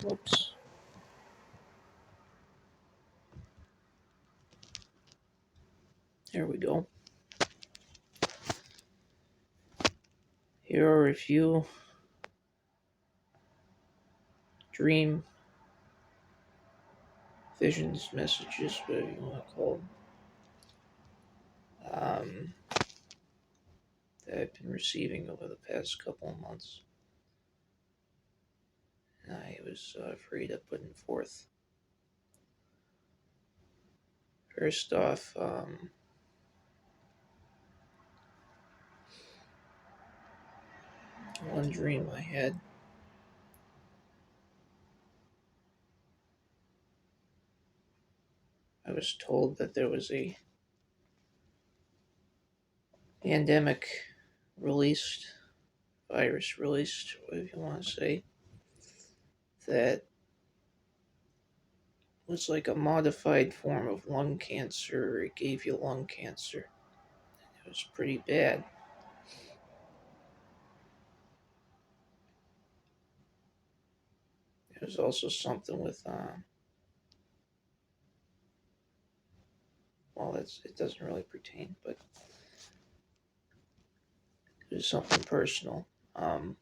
Whoops. There we go. Here are a few dream visions, messages, whatever you want to call them, that I've been receiving over the past couple of months. And I was afraid of putting forth. First off, one dream I had. I was told that there was a pandemic released, virus released, whatever you want to say, that was like a modified form of lung cancer. It gave you lung cancer. It was pretty bad. There was also something with, well, it doesn't really pertain, but it was something personal. Um,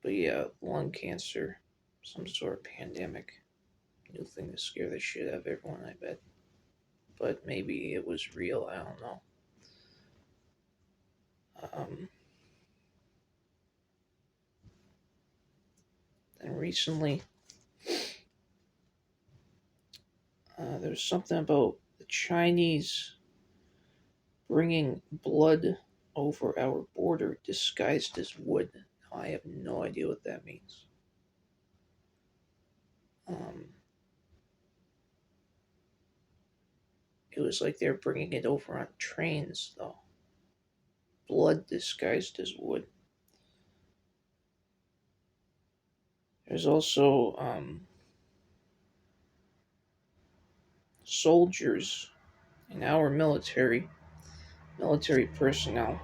but yeah, lung cancer, some sort of pandemic. New thing to scare the shit out of everyone, I bet. But maybe it was real, I don't know. Um, and recently, there's something about the Chinese bringing blood over our border disguised as wood. I have no idea what that means. Um, it was like they're bringing it over on trains, though. Blood disguised as wood. There's also soldiers in our military personnel,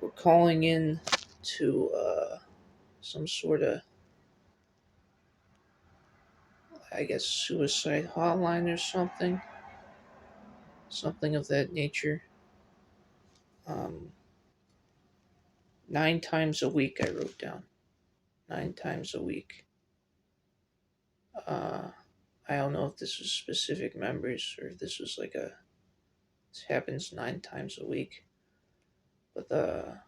were calling in to some sort of, I guess, suicide hotline or something of that nature. Um, 9 times a week, I wrote down. 9 times a week. Uh, I don't know if this was specific members or if this was like a. This happens 9 times a week. But the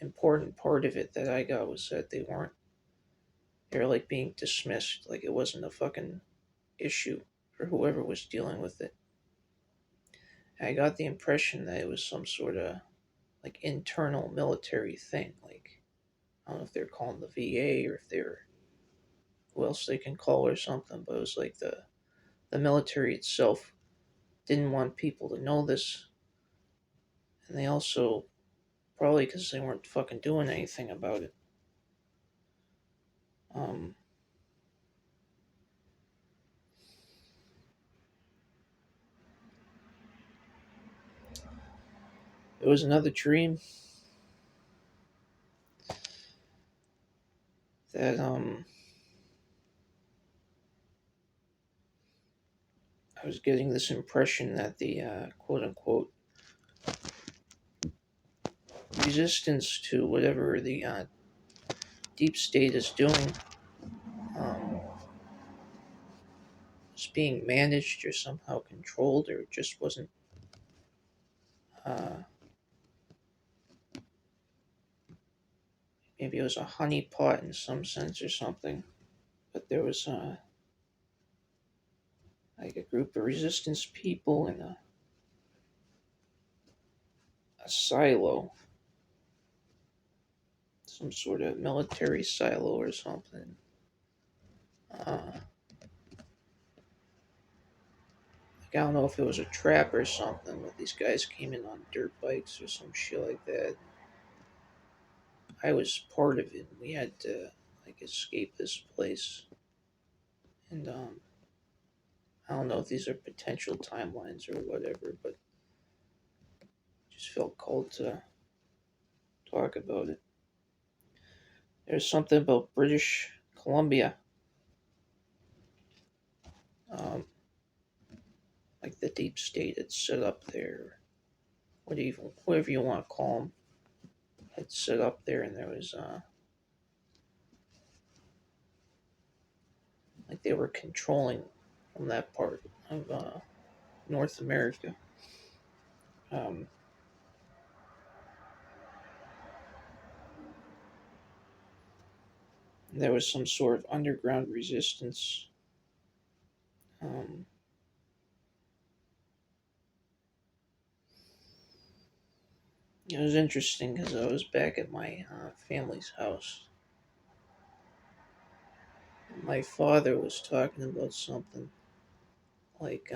important part of it that I got was that they weren't. They're like being dismissed, like it wasn't a fucking issue for whoever was dealing with it. And I got the impression that it was some sort of like internal military thing. Like I don't know if they're calling the VA or if they're who else they can call or something, but it was like the military itself didn't want people to know this, and they also probably because they weren't fucking doing anything about it. Um, there was another dream that I was getting this impression that the quote unquote resistance to whatever the deep state is doing um, was being managed or somehow controlled, or it just wasn't. Uh, Maybe it was a honeypot in some sense or something, but there was like a group of resistance people in a silo, some sort of military silo or something. Like, I don't know if it was a trap or something, but these guys came in on dirt bikes or some shit like that. I was part of it. We had to like escape this place, and I don't know if these are potential timelines or whatever, but just felt called to talk about it. There's something about British Columbia, um, like the deep state had set up there, whatever you want to call them, had set up there, and there was like they were controlling from that part of North America. Um, there was some sort of underground resistance. Um, it was interesting because I was back at my family's house. My father was talking about something like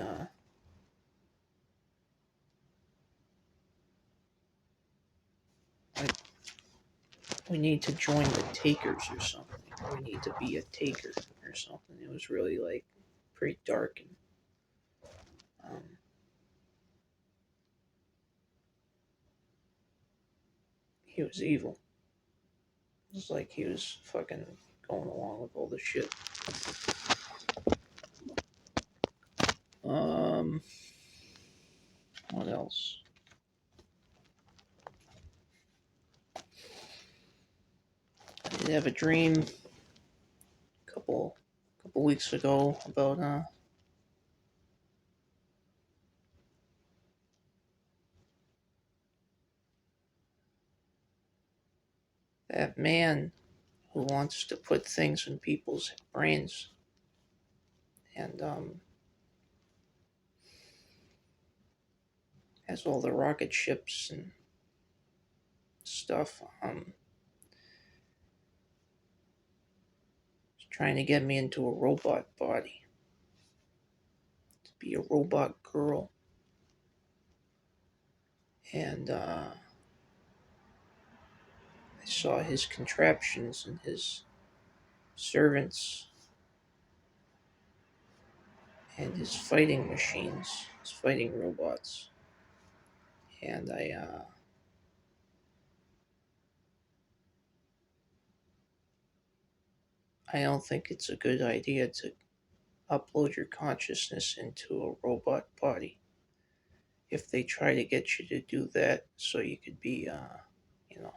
like we need to join the takers or something. We need to be a taker or something. It was really like pretty dark and he was evil. It was like he was fucking going along with all the shit. Um, what else? I did have a dream couple weeks ago about that man who wants to put things in people's brains and has all the rocket ships and stuff. He's trying to get me into a robot body to be a robot girl, and I saw his contraptions and his servants and his fighting machines, his fighting robots, and I don't think it's a good idea to upload your consciousness into a robot body. If they try to get you to do that, so you could be, you know,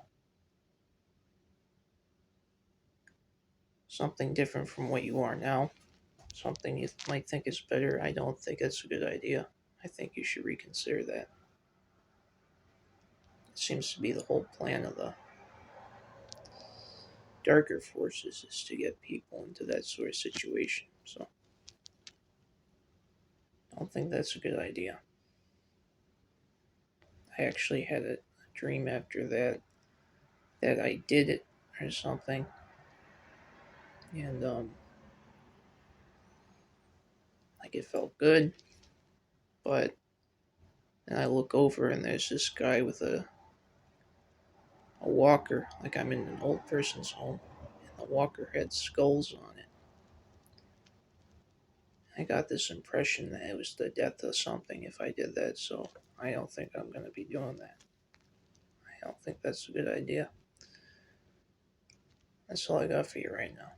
something different from what you are now, something you might think is better, I don't think that's a good idea. I think you should reconsider that. It seems to be the whole plan of the darker forces is to get people into that sort of situation. So I don't think that's a good idea. I actually had a dream after that I did it or something, and like it felt good, but then I look over and there's this guy with a walker, like I'm in an old person's home, and the walker had skulls on it. I got this impression that it was the death of something if I did that, so I don't think I'm going to be doing that. I don't think that's a good idea. That's all I got for you right now.